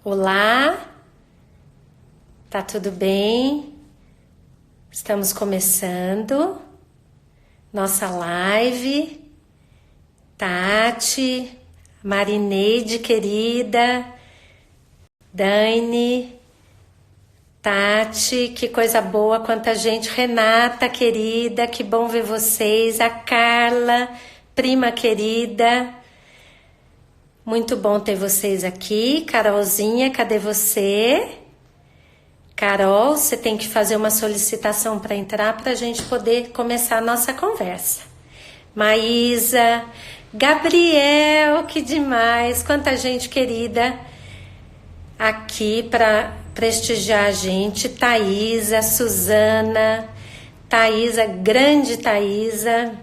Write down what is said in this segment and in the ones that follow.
Olá, tá tudo bem? Estamos começando nossa live. Tati, Marineide querida, Dani, Tati, que coisa boa, quanta gente. Renata querida, que bom ver vocês. A Carla, prima querida, muito bom ter vocês aqui. Carolzinha, cadê você? Carol, você tem que fazer uma solicitação para entrar para a gente poder começar a nossa conversa. Maísa, Gabriel, que demais, quanta gente querida aqui para prestigiar a gente. Thaísa, Suzana, Thaísa, grande Thaísa,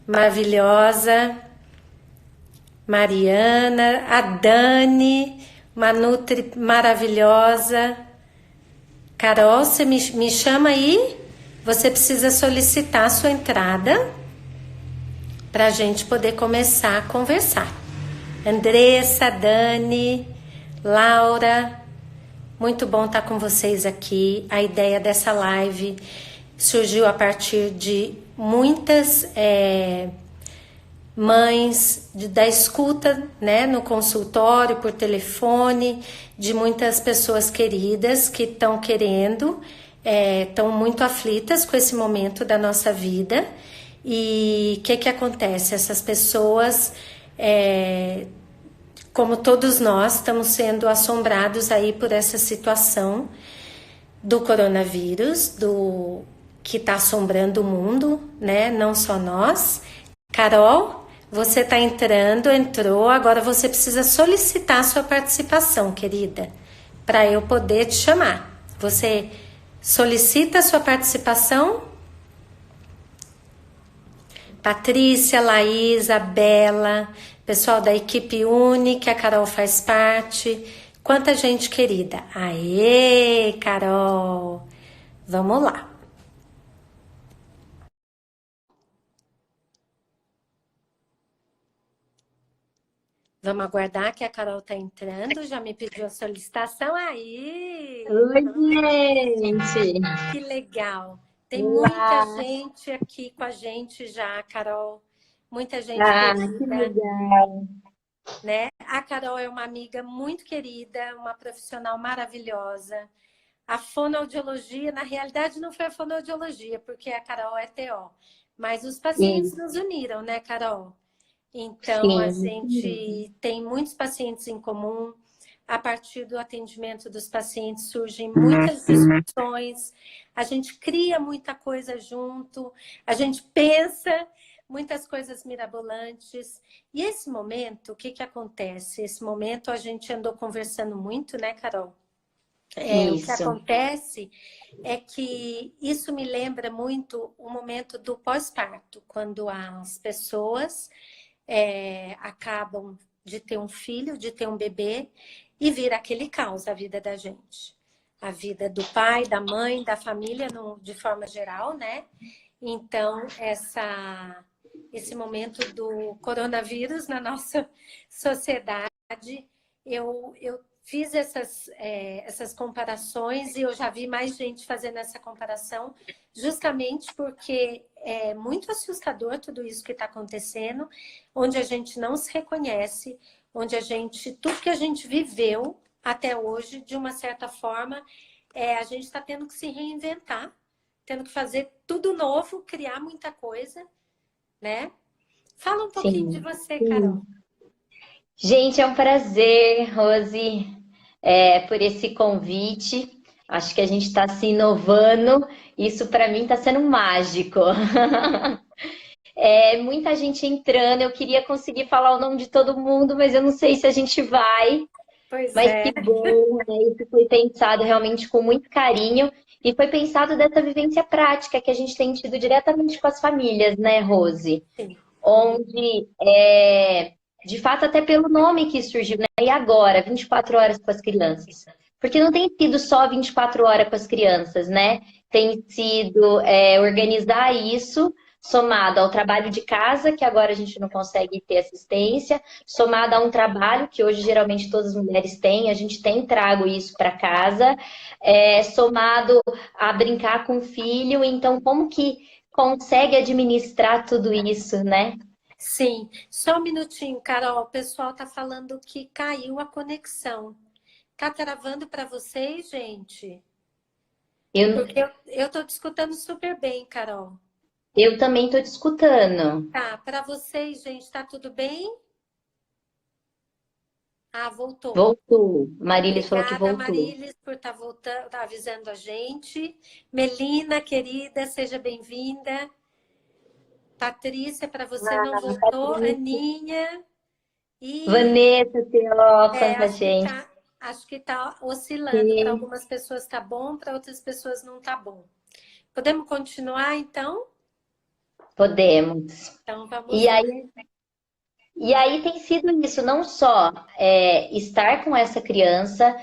maravilhosa. Mariana, a Dani, uma nutri maravilhosa. Carol, você me chama aí? Você precisa solicitar a sua entrada para a gente poder começar a conversar. Andressa, Dani, Laura, muito bom estar com vocês aqui. A ideia dessa live surgiu a partir de muitas mães da escuta, né, no consultório, por telefone, de muitas pessoas queridas que estão querendo, estão muito aflitas com esse momento da nossa vida. E o que acontece? Essas pessoas, como todos nós, estamos sendo assombrados aí por essa situação do coronavírus, que está assombrando o mundo, né? Não só nós. Carol, você está entrou, agora você precisa solicitar a sua participação, querida, para eu poder te chamar. Você solicita a sua participação? Patrícia, Laísa, Bela, pessoal da equipe Uni, que a Carol faz parte. Quanta gente querida. Aê, Carol! Vamos lá. Vamos aguardar que a Carol está entrando. Já me pediu a solicitação. Aí! Oi, gente! Que legal! Tem muita Olá! gente aqui com a gente já, Carol. Muita gente Ah, que querida, legal! né? A Carol é uma amiga muito querida, uma profissional maravilhosa. A fonoaudiologia, na realidade, não foi a fonoaudiologia, porque a Carol é TO. Mas os pacientes Sim, nos uniram, né, Carol? Então, a sim, isso mesmo. gente tem muitos pacientes em comum. A partir do atendimento dos pacientes surgem muitas discussões, a gente cria muita coisa junto, a gente pensa muitas coisas mirabolantes. E esse momento, o que que acontece? Esse momento a gente andou conversando muito, né, Carol? O que Isso. acontece é que isso me lembra muito o momento do pós-parto, quando as pessoas acabam de ter um filho, de ter um bebê, e vira aquele caos a vida da gente. A vida do pai, da mãe, da família, de forma geral, né? Então, esse momento do coronavírus na nossa sociedade, eu fiz essas comparações e eu já vi mais gente fazendo essa comparação, justamente porque é muito assustador tudo isso que está acontecendo, onde a gente não se reconhece, onde tudo que a gente viveu até hoje, de uma certa forma, a gente está tendo que se reinventar, tendo que fazer tudo novo, criar muita coisa, né? Fala um pouquinho de Sim. você, Carol. Sim. Gente, é um prazer, Rose, por esse convite. Acho que a gente está se inovando. Isso para mim está sendo mágico. Muita gente entrando. Eu queria conseguir falar o nome de todo mundo, mas eu não sei se a gente vai. Pois Mas é. que bom, né? Isso foi pensado realmente com muito carinho e foi pensado dessa vivência prática que a gente tem tido diretamente com as famílias, né, Rose? Sim. Onde, de fato, até pelo nome que surgiu, né? E agora, 24 horas com as crianças. Porque não tem sido só 24 horas com as crianças, né? Tem sido organizar isso somado ao trabalho de casa, que agora a gente não consegue ter assistência, somado a um trabalho que hoje geralmente todas as mulheres têm, a gente tem trago isso para casa, somado a brincar com o filho, então como que consegue administrar tudo isso, né? Sim, só um minutinho, Carol. O pessoal tá falando que caiu a conexão. Tá travando para vocês, gente? Eu, Porque eu tô te escutando super bem, Carol. eu também estou te escutando. Tá, para vocês, gente, tá tudo bem? Ah, voltou. Voltou. Marília falou que Obrigada, voltou. Marilis, por estar voltando, tá avisando a gente. Melina, querida, seja bem-vinda. Patrícia, para você não voltou. Patrícia. Aninha. E Vanessa, Teó, é, quanta gente. acho que tá oscilando. Para Sim, algumas pessoas tá bom, para outras pessoas não tá bom. Podemos continuar, então? podemos. Então vamos E lá. aí, e aí tem sido isso, não só estar com essa criança,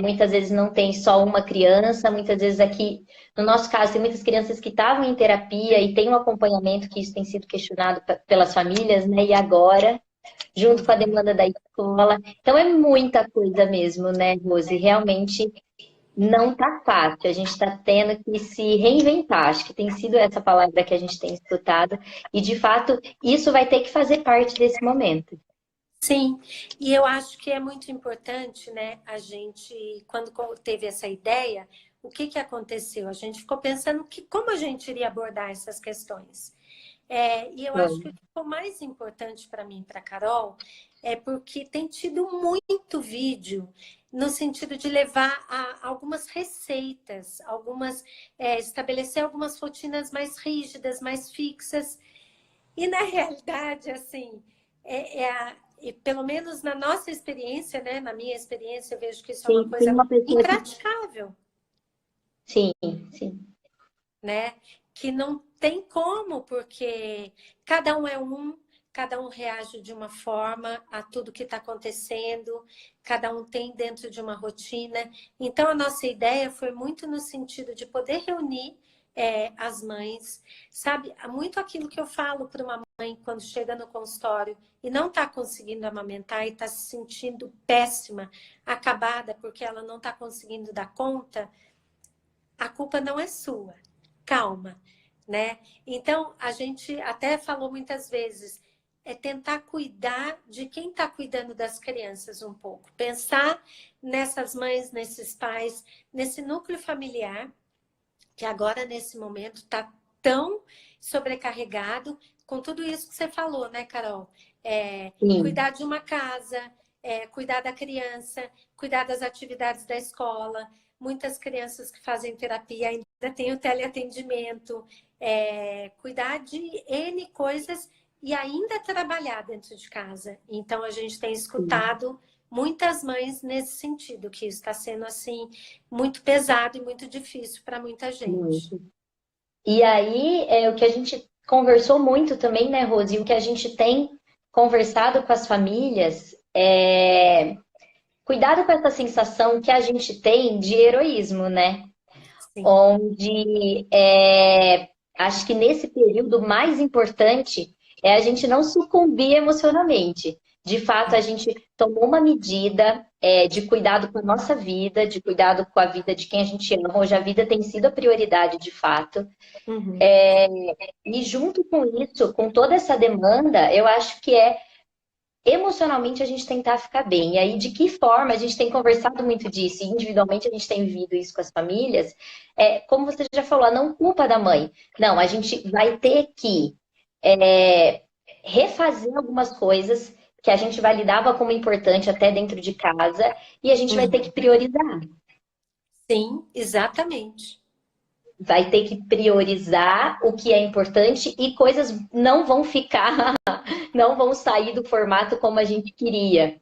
muitas vezes não tem só uma criança, muitas vezes aqui, no nosso caso, tem muitas crianças que estavam em terapia e tem um acompanhamento, que isso tem sido questionado pelas famílias, né? E agora, junto com a demanda da escola. Então é muita coisa mesmo, né, Rose? Realmente não tá fácil. A gente está tendo que se reinventar. Acho que tem sido essa palavra que a gente tem escutado. E, de fato, isso vai ter que fazer parte desse momento. Sim, e eu acho que é muito importante, né? A gente, quando teve essa ideia, o que que aconteceu? A gente ficou pensando que como a gente iria abordar essas questões. E eu acho que o que ficou mais importante para mim, para Carol, é porque tem tido muito vídeo no sentido de levar a algumas receitas, estabelecer algumas rotinas mais rígidas, mais fixas. E na realidade, assim, e pelo menos na nossa experiência, né? Na minha experiência, eu vejo que isso é uma Tem coisa uma pessoa que. impraticável, Sim, sim. né? Que não tem como, porque cada um é um, cada um reage de uma forma a tudo que está acontecendo, cada um tem dentro de uma rotina. Então, a nossa ideia foi muito no sentido de poder reunir as mães, sabe? Muito aquilo que eu falo para uma mãe quando chega no consultório e não está conseguindo amamentar e está se sentindo péssima, acabada, porque ela não está conseguindo dar conta, a culpa não é sua. Calma, né? Então, a gente até falou muitas vezes, é tentar cuidar de quem está cuidando das crianças um pouco. Pensar nessas mães, nesses pais, nesse núcleo familiar, que agora, nesse momento, está tão sobrecarregado com tudo isso que você falou, né, Carol? Sim, Cuidar de uma casa, cuidar da criança, cuidar das atividades da escola. Muitas crianças que fazem terapia ainda têm o teleatendimento, cuidar de N coisas e ainda trabalhar dentro de casa. Então, a gente tem sim. escutado muitas mães nesse sentido, que isso está sendo assim muito pesado e muito difícil para muita gente. Muito. E aí, o que a gente conversou muito também, né, Rose? E o que a gente tem conversado com as famílias é cuidado com essa sensação que a gente tem de heroísmo, né? Sim. Onde acho que nesse período o mais importante é a gente não sucumbir emocionalmente. De fato, a gente tomou uma medida de cuidado com a nossa vida, de cuidado com a vida de quem a gente ama. Hoje a vida tem sido a prioridade, de fato. Uhum. E junto com isso, com toda essa demanda, eu acho que emocionalmente a gente tentar ficar bem. E aí, de que forma a gente tem conversado muito disso, e individualmente a gente tem vivido isso com as famílias, como você já falou, a não culpa da mãe. Não, a gente vai ter que refazer algumas coisas que a gente validava como importante até dentro de casa, e a gente vai ter que Uhum. priorizar. Sim, exatamente. Vai ter que priorizar o que é importante e coisas não vão ficar, não vão sair do formato como a gente queria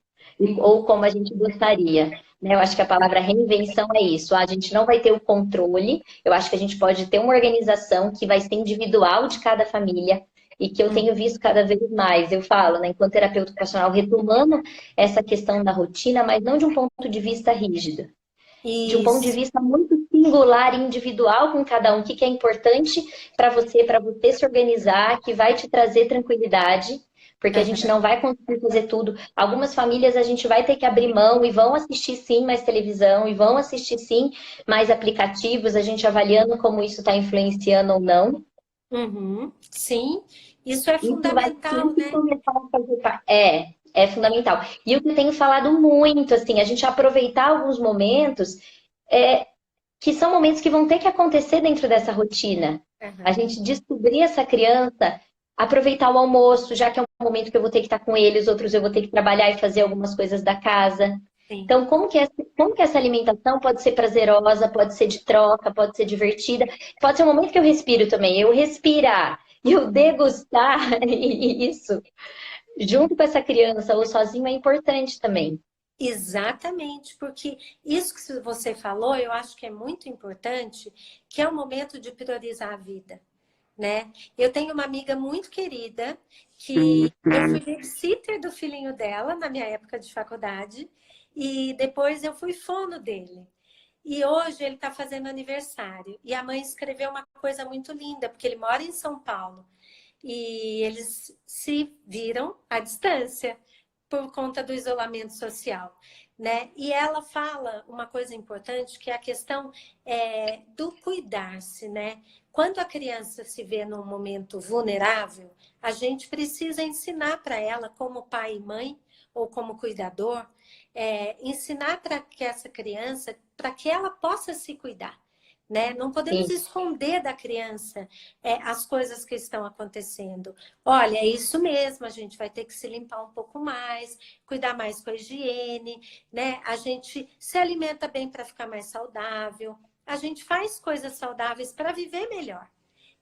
ou como a gente gostaria. Né? Eu acho que a palavra reinvenção é isso. A gente não vai ter o controle, eu acho que a gente pode ter uma organização que vai ser individual de cada família e que eu Uhum. tenho visto cada vez mais. Eu falo, né, enquanto terapeuta ocupacional, retomando essa questão da rotina, mas não de um ponto de vista rígido, de um ponto de Isso. vista muito singular, individual com cada um, o que que é importante para você se organizar, que vai te trazer tranquilidade, porque a gente não vai conseguir fazer tudo. Algumas famílias a gente vai ter que abrir mão e vão assistir sim mais televisão, e vão assistir sim mais aplicativos, a gente avaliando como isso está influenciando ou não. Uhum. Sim, isso é Isso vai fundamental, sempre né? começar a fazer parte. É fundamental. E o que eu tenho falado muito, assim, a gente aproveitar alguns momentos, é, que são momentos que vão ter que acontecer dentro dessa rotina. A Uhum. gente descobrir essa criança, aproveitar o almoço, já que é um momento que eu vou ter que estar com ele, os outros eu vou ter que trabalhar e fazer algumas coisas da casa. Sim. Então, como que essa alimentação pode ser prazerosa, pode ser de troca, pode ser divertida, pode ser um momento que eu respiro também, eu respirar, eu degustar isso junto com essa criança ou sozinho é importante também. Exatamente, porque isso que você falou, eu acho que é muito importante, que é o momento de priorizar a vida, né? Eu tenho uma amiga muito querida que eu fui babysitter do filhinho dela na minha época de faculdade e depois eu fui fono dele. E hoje ele está fazendo aniversário e a mãe escreveu uma coisa muito linda, porque ele mora em São Paulo e eles se viram à distância por conta do isolamento social, né? E ela fala uma coisa importante, que é a questão do cuidar-se, né? Quando a criança se vê num momento vulnerável, a gente precisa ensinar para ela, como pai e mãe, ou como cuidador, ensinar para que essa criança, para que ela possa se cuidar. Né? Não podemos Sim, esconder da criança as coisas que estão acontecendo. Olha, é isso mesmo, a gente vai ter que se limpar um pouco mais, cuidar mais com a higiene, né? A gente se alimenta bem para ficar mais saudável, a gente faz coisas saudáveis para viver melhor.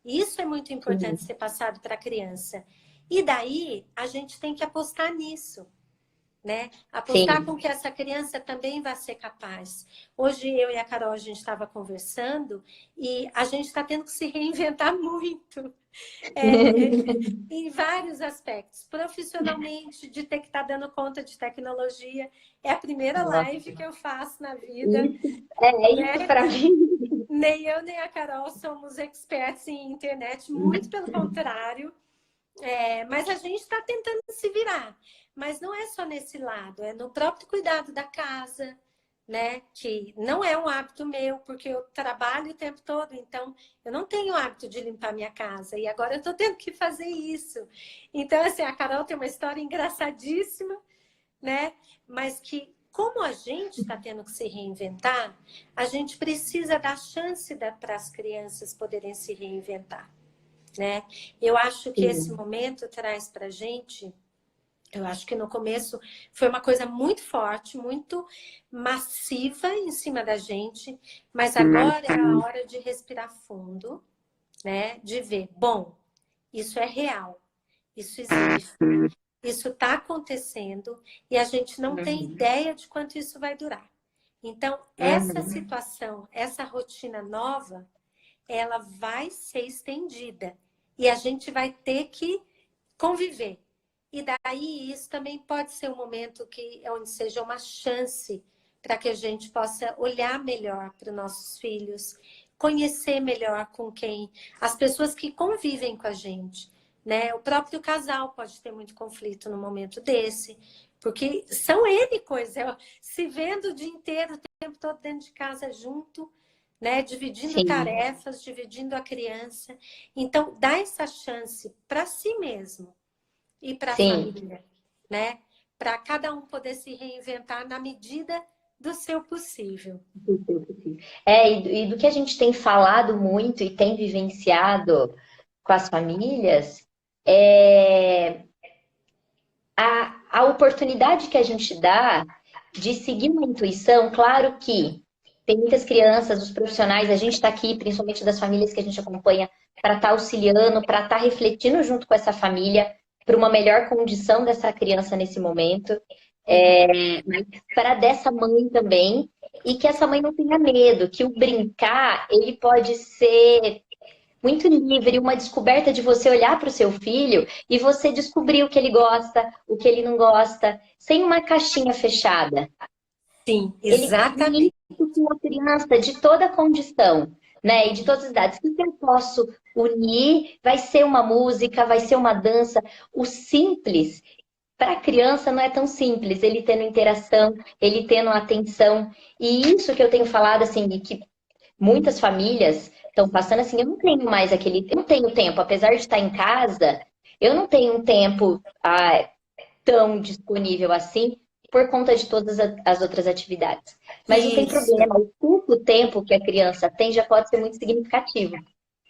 Isso é muito importante sim, ser passado para a criança. E daí a gente tem que apostar nisso, né? Apostar com sim. que essa criança também vai ser capaz. Hoje eu e a Carol, a gente estava conversando e a gente está tendo que se reinventar muito. Em vários aspectos. Profissionalmente, de ter que estar dando conta de tecnologia. É a primeira Nossa, live que eu faço na vida, isso né? para mim. Nem eu, nem a Carol somos experts em internet, muito pelo contrário. Mas a gente está tentando se virar. Mas não é só nesse lado, é no próprio cuidado da casa, né? Que não é um hábito meu, porque eu trabalho o tempo todo, então eu não tenho o hábito de limpar minha casa. E agora eu estou tendo que fazer isso. Então, assim, a Carol tem uma história engraçadíssima, né? Mas que, como a gente está tendo que se reinventar, a gente precisa dar chance para as crianças poderem se reinventar, né? Eu acho que esse Sim. momento traz para a gente, eu acho que no começo foi uma coisa muito forte, muito massiva em cima da gente, mas agora é a hora de respirar fundo, né? De ver, bom, isso é real, isso existe, isso está acontecendo e a gente não tem Uhum. ideia de quanto isso vai durar. Então, essa Uhum. situação, essa rotina nova, ela vai ser estendida e a gente vai ter que conviver. E daí isso também pode ser um momento que onde seja uma chance para que a gente possa olhar melhor para os nossos filhos, conhecer melhor com quem as pessoas que convivem com a gente, né? O próprio casal pode ter muito conflito no momento desse, porque são N coisas, se vendo o dia inteiro, o tempo todo dentro de casa junto, né? Dividindo Sim, tarefas, dividindo a criança. Então, dá essa chance para si mesmo e para a sim. família, né? Para cada um poder se reinventar na medida do seu possível. E do que a gente tem falado muito e tem vivenciado com as famílias, é a oportunidade que a gente dá de seguir uma intuição. Claro que tem muitas crianças, os profissionais, a gente está aqui, principalmente das famílias que a gente acompanha, para estar auxiliando, para estar refletindo junto com essa família para uma melhor condição dessa criança nesse momento, Uhum. mas para dessa mãe também, e que essa mãe não tenha medo, que o brincar, ele pode ser muito livre, uma descoberta de você olhar para o seu filho e você descobrir o que ele gosta, o que ele não gosta, sem uma caixinha fechada. Sim, Ele exatamente. com uma criança de toda condição, né? E de todas as idades. O que eu posso unir? Vai ser uma música, vai ser uma dança. O simples, para a criança, não é tão simples. Ele tendo interação, ele tendo atenção. E isso que eu tenho falado, assim, de que muitas famílias estão passando assim, eu não tenho mais aquele. Eu não tenho tempo, apesar de estar em casa, eu não tenho um tempo tão disponível assim por conta de todas as outras atividades. Mas não tem Isso, problema, o pouco tempo que a criança tem já pode ser muito significativo.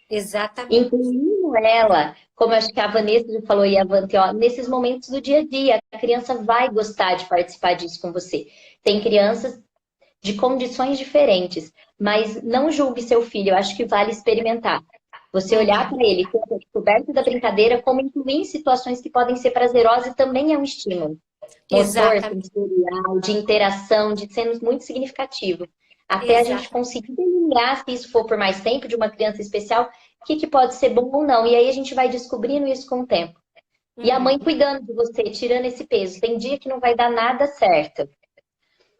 exatamente. Incluindo ela, como acho que a Vanessa já falou e a Vante, ó, nesses momentos do dia a dia, a criança vai gostar de participar disso com você. Tem crianças de condições diferentes, mas não julgue seu filho, eu acho que vale experimentar. Você olhar Uhum. para ele, ter a descoberta da brincadeira, como incluir em situações que podem ser prazerosas, também é um estímulo. Motor, Exatamente, sensorial, de interação, de sendo muito significativo. Até a gente exatamente. conseguir delinear, se isso for por mais tempo, de uma criança especial, o que pode ser bom ou não. E aí a gente vai descobrindo isso com o tempo. E a Uhum. mãe cuidando de você, tirando esse peso. Tem dia que não vai dar nada certo.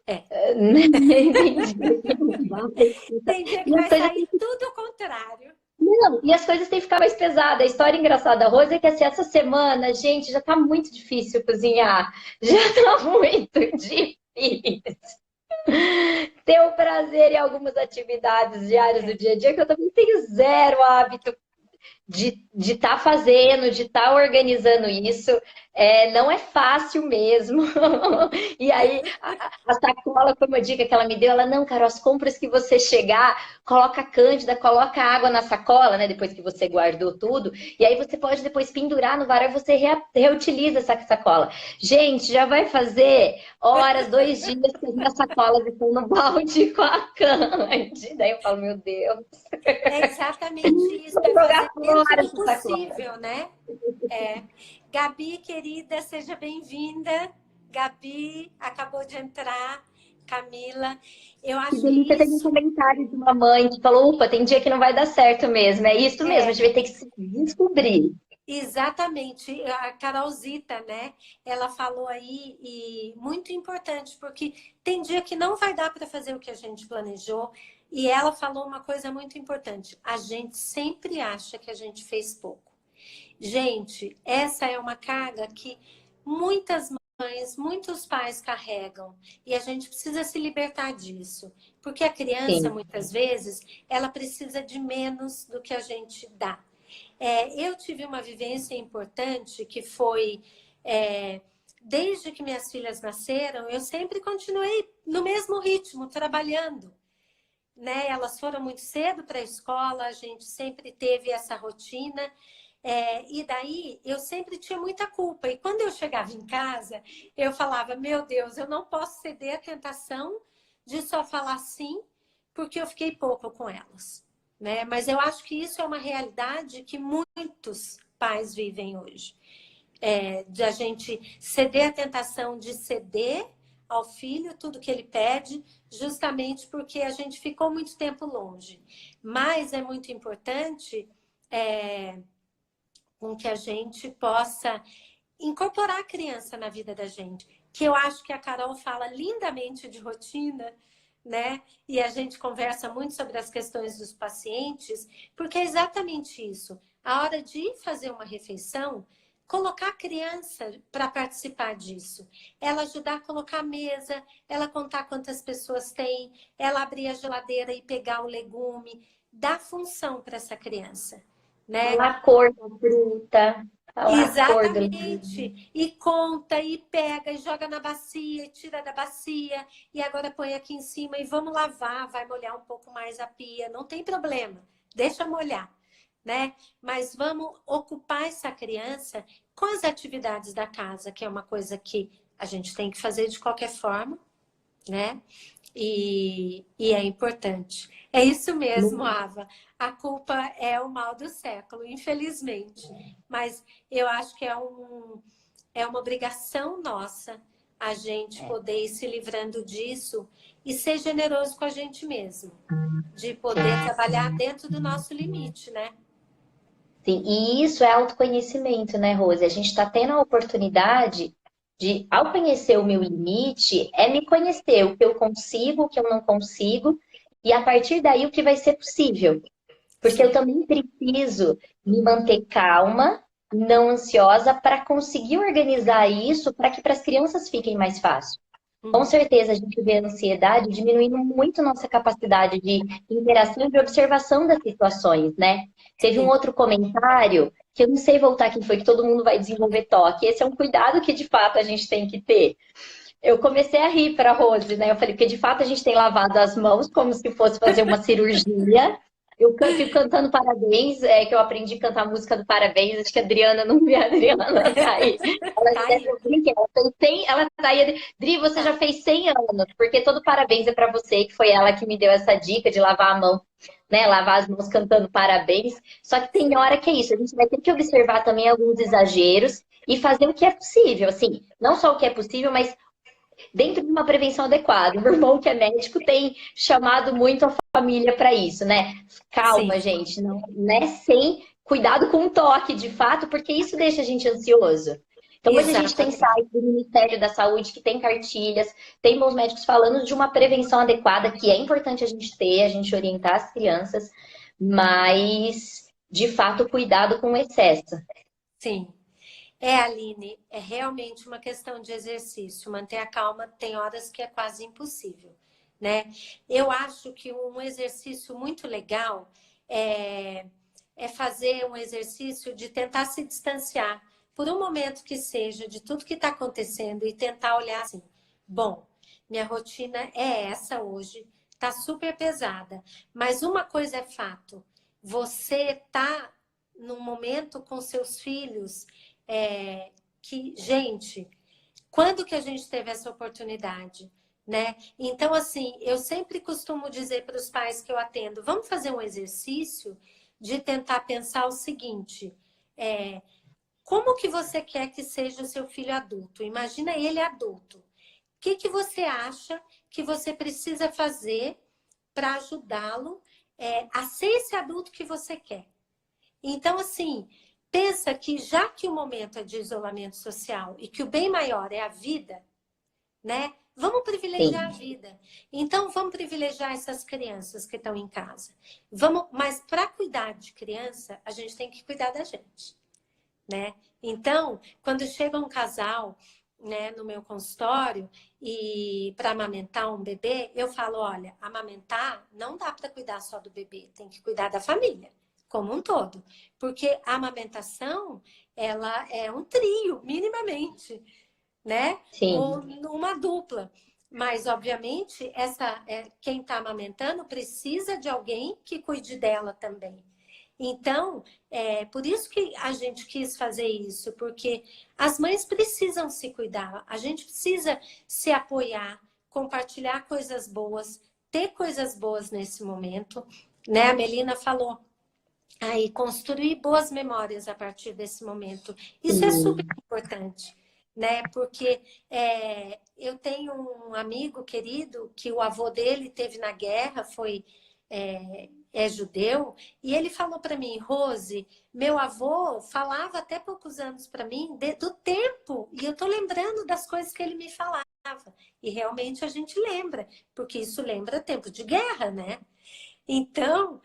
É. Tem dia que não vai. Tem dia que E as vai coisas sair tudo o contrário. não, e as coisas têm que ficar mais pesadas. A história engraçada da Rose é que assim, essa semana, gente, já tá muito difícil cozinhar. Já tá muito difícil. Ter o prazer em algumas atividades diárias do É. dia a dia, que eu também tenho zero hábito de estar fazendo, de estar organizando isso. Não é fácil mesmo. E aí, a sacola foi uma dica que ela me deu. Ela, não, Carol, as compras que você chegar, coloca a cândida, coloca água na sacola, né? Depois que você guardou tudo. E aí você pode depois pendurar no varal e você reutiliza essa sacola. Gente, já vai fazer horas, 2 dias que as minhas sacolas estão no balde com a cândida. Aí eu falo, meu Deus. É exatamente isso, Vou é jogar fazer dentro fora do essa sacola. possível, né? É. Gabi, querida, seja bem-vinda. Gabi acabou de entrar. Camila, eu Que acho que delícia, teve um isso comentário de uma mãe que falou, opa, tem dia que não vai dar certo mesmo. É isso mesmo, a é gente vai ter que se descobrir. exatamente a Carolzita, né? Ela falou aí e muito importante, porque tem dia que não vai dar para fazer o que a gente planejou. E ela falou uma coisa muito importante: a gente sempre acha que a gente fez pouco. Gente, essa é uma carga que muitas mães, muitos pais carregam e a gente precisa se libertar disso, porque a criança, Sim, muitas vezes, ela precisa de menos do que a gente dá. Eu tive uma vivência importante que foi, desde que minhas filhas nasceram, eu sempre continuei no mesmo ritmo, trabalhando. Né? Elas foram muito cedo para a escola, a gente sempre teve essa rotina. E daí eu sempre tinha muita culpa. E quando eu chegava em casa, eu falava: Meu Deus, eu não posso ceder à tentação de só falar sim, porque eu fiquei pouco com elas. Né? Mas eu acho que isso é uma realidade que muitos pais vivem hoje. De a gente ceder à tentação de ceder ao filho tudo que ele pede, justamente porque a gente ficou muito tempo longe. Mas é muito importante com que a gente possa incorporar a criança na vida da gente. Que eu acho que a Carol fala lindamente de rotina, né? E a gente conversa muito sobre as questões dos pacientes, porque é exatamente isso. A hora de fazer uma refeição, colocar a criança para participar disso. Ela ajudar a colocar a mesa, ela contar quantas pessoas tem, ela abrir a geladeira e pegar o legume, dar função para essa criança, né? falar a cor da fruta, falar a cor do legume. Exatamente. E conta, e pega, e joga na bacia, e tira da bacia, e agora põe aqui em cima e vamos lavar, vai molhar um pouco mais a pia, não tem problema, deixa molhar, né? Mas vamos ocupar essa criança com as atividades da casa, que é uma coisa que a gente tem que fazer de qualquer forma, né? E é importante. É isso mesmo, Ava. A culpa é o mal do século, infelizmente. Mas eu acho que é uma obrigação nossa a gente poder ir se livrando disso e ser generoso com a gente mesmo. De poder trabalhar dentro do nosso limite, né? Sim, e isso é autoconhecimento, né, Rose? A gente está tendo a oportunidade ao conhecer o meu limite, é me conhecer o que eu consigo, o que eu não consigo, e a partir daí o que vai ser possível. Porque eu também preciso me manter calma, não ansiosa, para conseguir organizar isso para que para as crianças fiquem mais fácil. Com certeza a gente vê a ansiedade diminuindo muito nossa capacidade de interação e de observação das situações, né? Teve um outro comentário, que eu não sei voltar quem foi, que todo mundo vai desenvolver toque. Esse é um cuidado que de fato a gente tem que ter. Eu comecei a rir para a Rose, né? Eu falei, porque de fato a gente tem lavado as mãos como se fosse fazer uma cirurgia. Eu fico cantando parabéns, que eu aprendi a cantar a música do parabéns. Acho que a Adriana não vê a Adriana, tá aí. Ela Tá já aí. ela tá aí. Dri, você já fez 100 anos, porque todo parabéns é para você, que foi ela que me deu essa dica de lavar a mão, né? Lavar as mãos cantando parabéns. Só que tem hora que é isso, a gente vai ter que observar também alguns exageros e fazer o que é possível, assim, não só o que é possível, mas dentro de uma prevenção adequada. O meu irmão, que é médico, tem chamado muito a família para isso, né? Calma, Sim, gente, não, né? Sem cuidado com o toque, de fato, porque isso deixa a gente ansioso. Então, hoje a gente tem exatamente. site do Ministério da Saúde que tem cartilhas, tem bons médicos falando de uma prevenção adequada, que é importante a gente ter, a gente orientar as crianças, mas, de fato, cuidado com o excesso. Sim. Aline, é realmente uma questão de exercício. Manter a calma tem horas que é quase impossível, né? Eu acho que um exercício muito legal é fazer um exercício de tentar se distanciar por um momento que seja de tudo que está acontecendo e tentar olhar assim, bom, minha rotina é essa hoje, tá super pesada, mas uma coisa é fato, você tá num momento com seus filhos que, gente, quando que a gente teve essa oportunidade, né? Então, assim, eu sempre costumo dizer para os pais que eu atendo, vamos fazer um exercício de tentar pensar o seguinte, como que você quer que seja o seu filho adulto? Imagina ele adulto. O que você acha que você precisa fazer para ajudá-lo a ser esse adulto que você quer? Então, assim, pensa que já que o momento é de isolamento social e que o bem maior é a vida, né? Vamos privilegiar a Sim. vida. Então, vamos privilegiar essas crianças que estão em casa. Vamos, mas para cuidar de criança, a gente tem que cuidar da gente, né? Então, quando chega um casal, né, no meu consultório e para amamentar um bebê, eu falo, olha, amamentar não dá para cuidar só do bebê, tem que cuidar da família como um todo, porque a amamentação ela é um trio, minimamente, né? Ou Sim. uma dupla. Mas, obviamente, quem está amamentando precisa de alguém que cuide dela também. Então, por isso que a gente quis fazer isso, porque as mães precisam se cuidar, a gente precisa se apoiar, compartilhar coisas boas, ter coisas boas nesse momento, né? A Melina falou aí, construir boas memórias a partir desse momento. Isso é super Sim. importante, né? Porque eu tenho um amigo querido que o avô dele teve na guerra, é judeu, e ele falou para mim, Rose, meu avô falava até poucos anos para mim do tempo, e eu tô lembrando das coisas que ele me falava. E realmente a gente lembra, porque isso lembra tempo de guerra, né? Então,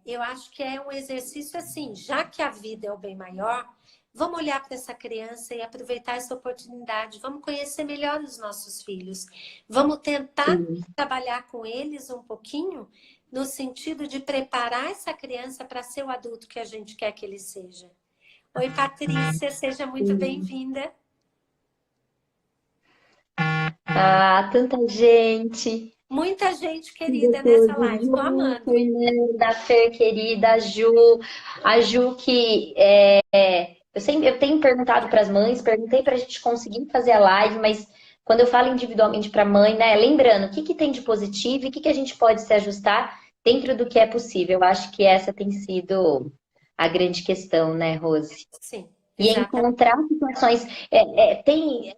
eu acho que é um exercício assim, já que a vida é o bem maior, vamos olhar para essa criança e aproveitar essa oportunidade, vamos conhecer melhor os nossos filhos, vamos tentar Sim. trabalhar com eles um pouquinho, no sentido de preparar essa criança para ser o adulto que a gente quer que ele seja. Oi, Patrícia, seja muito Sim. bem-vinda. Ah, tanta gente. Muita gente Que querida nessa gostoso. live, tô Ju, amando. Fernanda, Fer, querida, a Ju que eu tenho perguntado para as mães, perguntei para a gente conseguir fazer a live, mas quando eu falo individualmente para a mãe, né, lembrando o que que tem de positivo e o que que a gente pode se ajustar dentro do que é possível. Eu acho que essa tem sido a grande questão, né, Rose? Sim, E exatamente. encontrar situações. Tem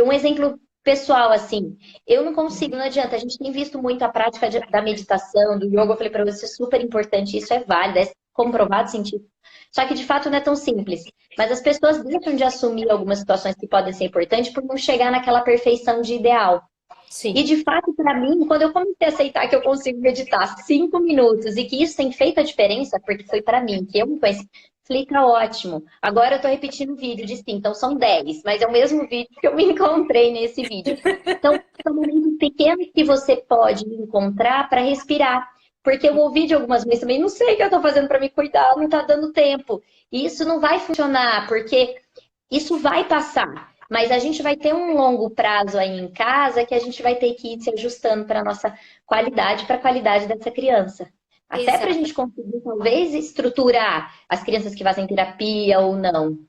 um exemplo pessoal, assim. Eu não consigo, não adianta. A gente tem visto muito a prática da meditação, do yoga. Eu falei para você, é super importante, isso é válido. comprovado científico. Só que, de fato, não é tão simples. Mas as pessoas deixam de assumir algumas situações que podem ser importantes por não chegar naquela perfeição de ideal. Sim. E, de fato, para mim, quando eu comecei a aceitar que eu consigo meditar 5 minutos e que isso tem feito a diferença, porque foi para mim, que eu me conheci, falei, tá ótimo. Agora eu tô repetindo o vídeo de 5, então são 10, mas é o mesmo vídeo que eu me encontrei nesse vídeo. Então, são momentos pequenos que você pode encontrar para respirar. Porque eu ouvi de algumas mães também, não sei o que eu tô fazendo para me cuidar, não tá dando tempo. E isso não vai funcionar, porque isso vai passar. Mas a gente vai ter um longo prazo aí em casa que a gente vai ter que ir se ajustando para a nossa qualidade, para a qualidade dessa criança. Até para a Exato. gente conseguir, talvez, estruturar as crianças que fazem terapia ou não.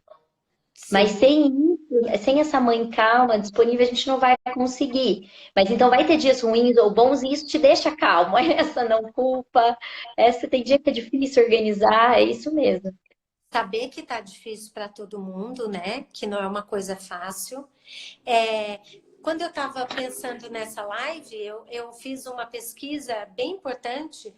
Mas Sim. sem isso, sem essa mãe calma, disponível, a gente não vai conseguir. Mas então vai ter dias ruins ou bons e isso te deixa calmo. Essa não culpa, essa tem dia que é difícil organizar, é isso mesmo. Saber que tá difícil para todo mundo, né? Que não é uma coisa fácil. Quando eu estava pensando nessa live, eu fiz uma pesquisa bem importante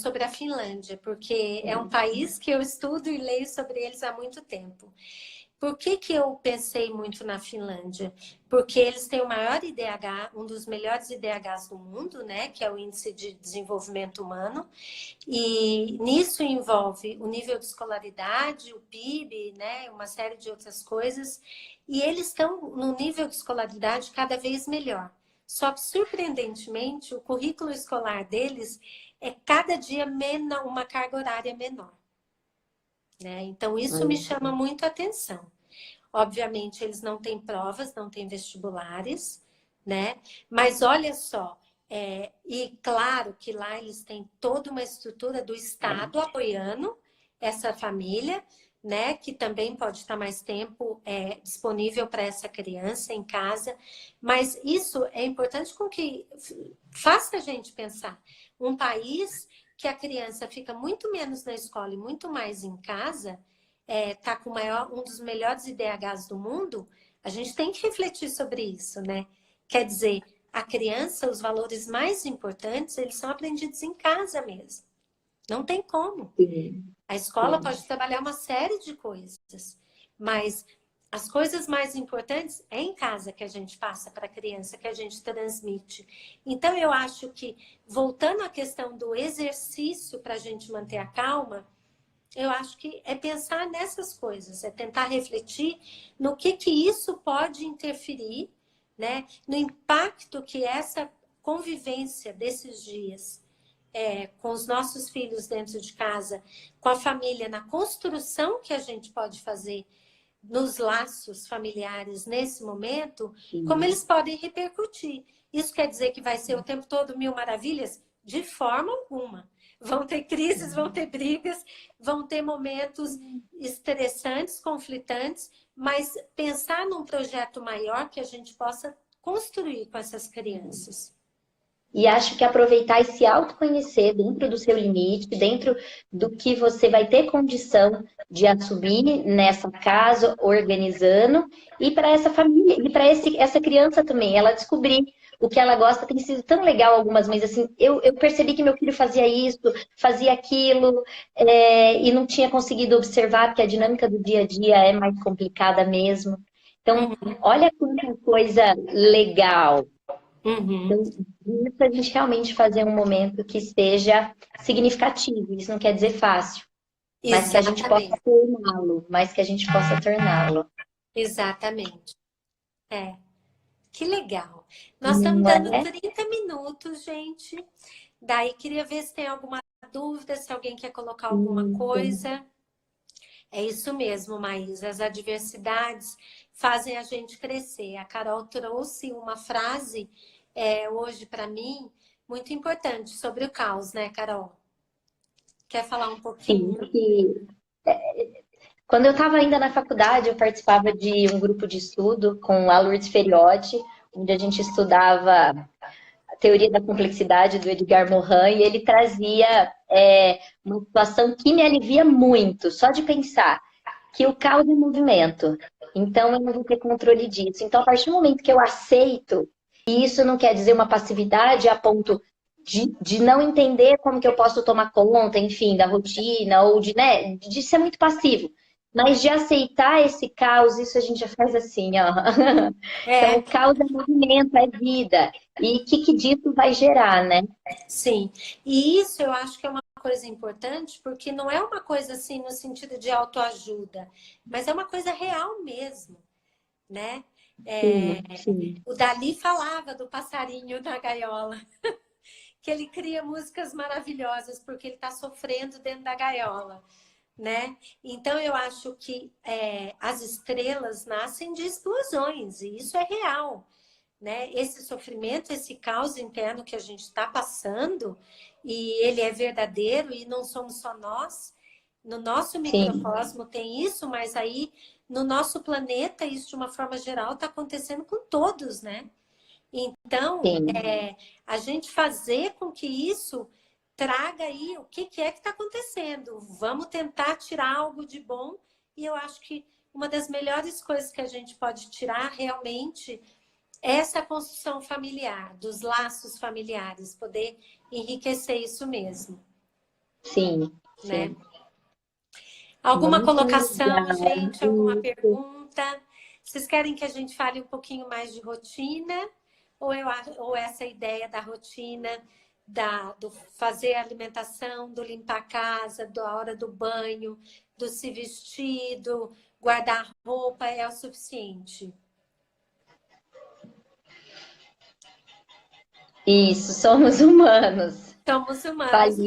sobre a Finlândia, porque é um país que eu estudo e leio sobre eles há muito tempo. Por que que eu pensei muito na Finlândia? Porque eles têm o maior IDH, um dos melhores IDHs do mundo, né? Que é o Índice de Desenvolvimento Humano. E nisso envolve o nível de escolaridade, o PIB, né? Uma série de outras coisas. E eles estão num nível de escolaridade cada vez melhor. Só que, surpreendentemente, o currículo escolar deles é cada dia uma carga horária menor. Né? Então, isso me chama muito a atenção. Obviamente, eles não têm provas, não têm vestibulares, né? Mas olha só, e claro que lá eles têm toda uma estrutura do Estado apoiando essa família, né? Que também pode estar mais tempo disponível para essa criança em casa. Mas isso é importante com que faça a gente pensar. Um país que a criança fica muito menos na escola e muito mais em casa, tá com um dos melhores IDHs do mundo, a gente tem que refletir sobre isso, né? Quer dizer, a criança, os valores mais importantes, eles são aprendidos em casa mesmo. Não tem como. Sim, A escola sim. pode trabalhar uma série de coisas, mas as coisas mais importantes é em casa que a gente passa para a criança, que a gente transmite. Então, eu acho que, voltando à questão do exercício para a gente manter a calma, eu acho que é pensar nessas coisas, é tentar refletir no que isso pode interferir, né? No impacto que essa convivência desses dias com os nossos filhos dentro de casa, com a família, na construção que a gente pode fazer nos laços familiares nesse momento, como Sim. eles podem repercutir. Isso quer dizer que vai ser o tempo todo mil maravilhas? De forma alguma. Vão ter crises, vão ter brigas, vão ter momentos estressantes, conflitantes, mas pensar num projeto maior que a gente possa construir com essas crianças. E acho que aproveitar e se autoconhecer dentro do seu limite, dentro do que você vai ter condição de assumir nessa casa, organizando, e para essa família, e para essa criança também, ela descobrir o que ela gosta. Tem sido tão legal algumas vezes, assim, eu percebi que meu filho fazia isso, fazia aquilo, e não tinha conseguido observar, porque a dinâmica do dia a dia é mais complicada mesmo. Então, Uhum, olha quanta coisa legal. uhum. Então, isso a gente realmente fazer um momento que seja significativo. Isso não quer dizer fácil, mas que a gente possa Exatamente, torná-lo, mas que a gente possa torná-lo. exatamente. É. Que legal. Nós estamos Não dando é? 30 minutos, gente. Daí queria ver se tem alguma dúvida, se alguém quer colocar alguma Então, coisa. É isso mesmo, Maísa. As adversidades fazem a gente crescer. A Carol trouxe uma frase hoje para mim muito importante sobre o caos, né, Carol? Quer falar um sim, pouquinho? que quando eu estava ainda na faculdade, eu participava de um grupo de estudo com a Lourdes Feriotti, onde a gente estudava a teoria da complexidade do Edgar Morin, e ele trazia uma situação que me alivia muito, só de pensar que o caos é movimento. Então, eu não vou ter controle disso. Então, a partir do momento que eu aceito, e isso não quer dizer uma passividade a ponto de não entender como que eu posso tomar conta, enfim, da rotina, ou de, né, de ser muito passivo. Mas de aceitar esse caos, isso a gente já faz assim, ó. Então, É, o caos é movimento, é vida. E o que disso vai gerar, né? sim. E isso eu acho que é uma coisa importante, porque não é uma coisa assim no sentido de autoajuda, mas é uma coisa real mesmo, né? É, Sim, sim. o Dali falava do passarinho na gaiola, que ele cria músicas maravilhosas porque ele está sofrendo dentro da gaiola, né? Então eu acho que as estrelas nascem de explosões e isso é real, né? Esse sofrimento, esse caos interno que a gente está passando e ele é verdadeiro e não somos só nós. No nosso Sim, microcosmo tem isso, mas aí no nosso planeta isso de uma forma geral está acontecendo com todos, né? Então, sim, a gente fazer com que isso traga aí o que é que está acontecendo. Vamos tentar tirar algo de bom. E eu acho que uma das melhores coisas que a gente pode tirar realmente é essa construção familiar, dos laços familiares, poder enriquecer isso mesmo, sim, né? sim. Alguma Muito colocação, legal. gente? Alguma pergunta? Vocês querem que a gente fale um pouquinho mais de rotina? Ou essa ideia da rotina, do fazer a alimentação, do limpar a casa, da hora do banho, do se vestir, do guardar roupa é o suficiente? Isso, somos humanos. Somos humanos.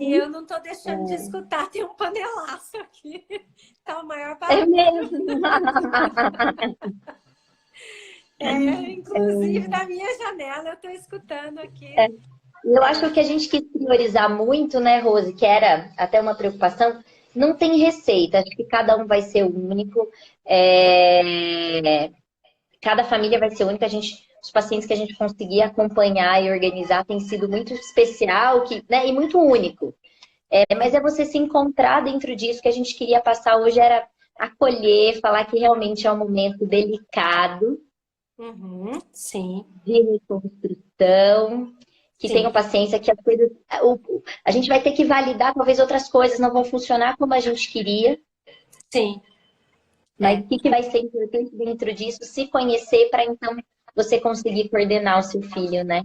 E Falíveis. eu não estou deixando de escutar, tem um panelaço aqui. Tá o maior É barulho. mesmo. Inclusive da minha janela eu estou escutando aqui. É. Eu acho que a gente quis priorizar muito, né, Rose, que era até uma preocupação, não tem receita, acho que cada um vai ser único, cada família vai ser única, os pacientes que a gente conseguir acompanhar e organizar tem sido muito especial, né, e muito único. Mas é você se encontrar dentro disso que a gente queria passar hoje era acolher, falar que realmente é um momento delicado Uhum, sim, de reconstrução, que tenham sim, paciência, que as coisas. A gente vai ter que validar, talvez outras coisas não vão funcionar como a gente queria, sim. mas É. o que vai ser importante dentro disso? Se conhecer para então você conseguir coordenar o seu filho, né?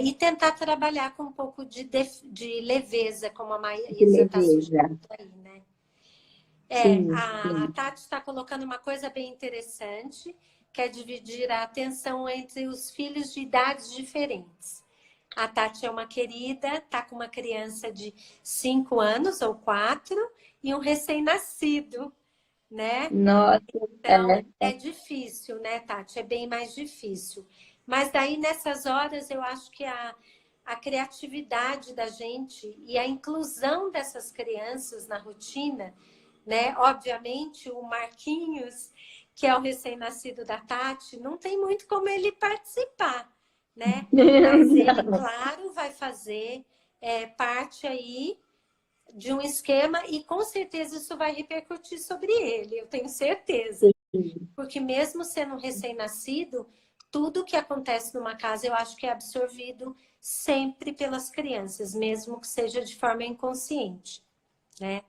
E tentar trabalhar com um pouco de leveza, como a De Maísa está leveza. sugerindo aí, né? Sim, A sim. Tati está colocando uma coisa bem interessante, que é dividir a atenção entre os filhos de idades diferentes. A Tati é uma querida, está com uma criança de 5 anos ou 4 e um recém-nascido, né? Nossa, Então, é difícil, né, Tati? É bem mais difícil. Mas daí, nessas horas, eu acho que a criatividade da gente e a inclusão dessas crianças na rotina, né? Obviamente, o Marquinhos, que é o recém-nascido da Tati, não tem muito como ele participar, né? Mas ele, claro, vai fazer parte aí de um esquema e com certeza isso vai repercutir sobre ele, eu tenho certeza. Porque mesmo sendo um recém-nascido, tudo que acontece numa casa eu acho que é absorvido sempre pelas crianças, mesmo que seja de forma inconsciente, né?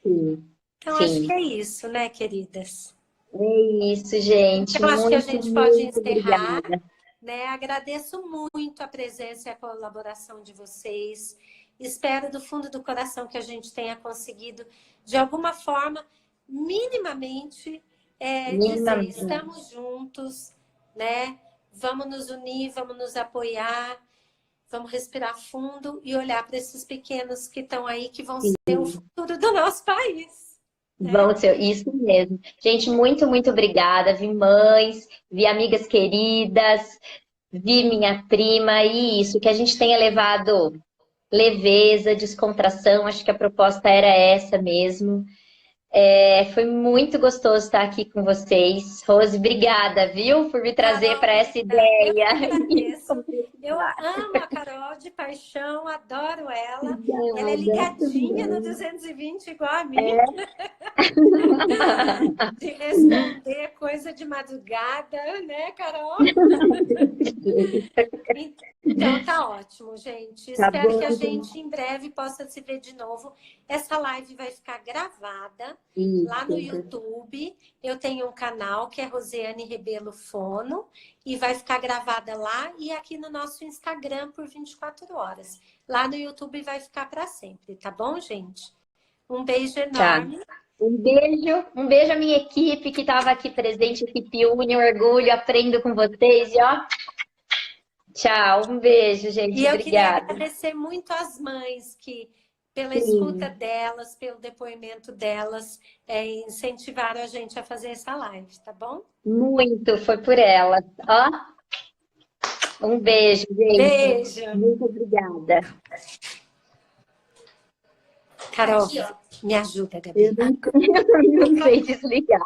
sim, Então acho que sim. é isso, né, queridas? É isso, gente. Então acho que a Muito, gente pode muito encerrar, obrigada. né? Agradeço muito a presença e a colaboração de vocês. Espero do fundo do coração que a gente tenha conseguido, de alguma forma, minimamente, dizer, Minimamente. estamos juntos, né? Vamos nos unir, vamos nos apoiar, vamos respirar fundo e olhar para esses pequenos que estão aí, que vão ser o futuro do nosso país, né? Vão ser, isso mesmo. Gente, muito, muito obrigada. Vi mães, vi amigas queridas, vi minha prima, e isso, que a gente tenha levado leveza, descontração. Acho que a proposta era essa mesmo. Foi muito gostoso estar aqui com vocês. Rose, obrigada, viu, por me trazer Carol, para essa querida, eu ideia. que agradeço. Eu amo a Carol de paixão, adoro ela. Ela é Obrigada ligadinha no também. 220 igual a mim, de responder coisas coisa de madrugada, né, Carol? Então tá ótimo, gente. Tá Espero bom, que a gente. gente em breve possa se ver de novo. Essa live vai ficar gravada lá no Isso. YouTube. Eu tenho um canal que é Rosiane Rebelo Fono e vai ficar gravada lá e aqui no nosso Instagram por 24 horas. Lá no YouTube vai ficar para sempre, tá bom, gente? Um beijo Tá. enorme. Um beijo à minha equipe que estava aqui presente, equipe Uni, orgulho, aprendo com vocês e ó, tchau, um beijo, gente, E eu queria obrigada. agradecer muito às mães que, pela Sim. escuta delas, pelo depoimento delas, incentivaram a gente a fazer essa live, tá bom? Muito, foi por ela. Ó, um beijo, gente. Beijo! Muito obrigada. Carol, Aqui, ó. me ajuda, Gabi. Eu não sei desligar.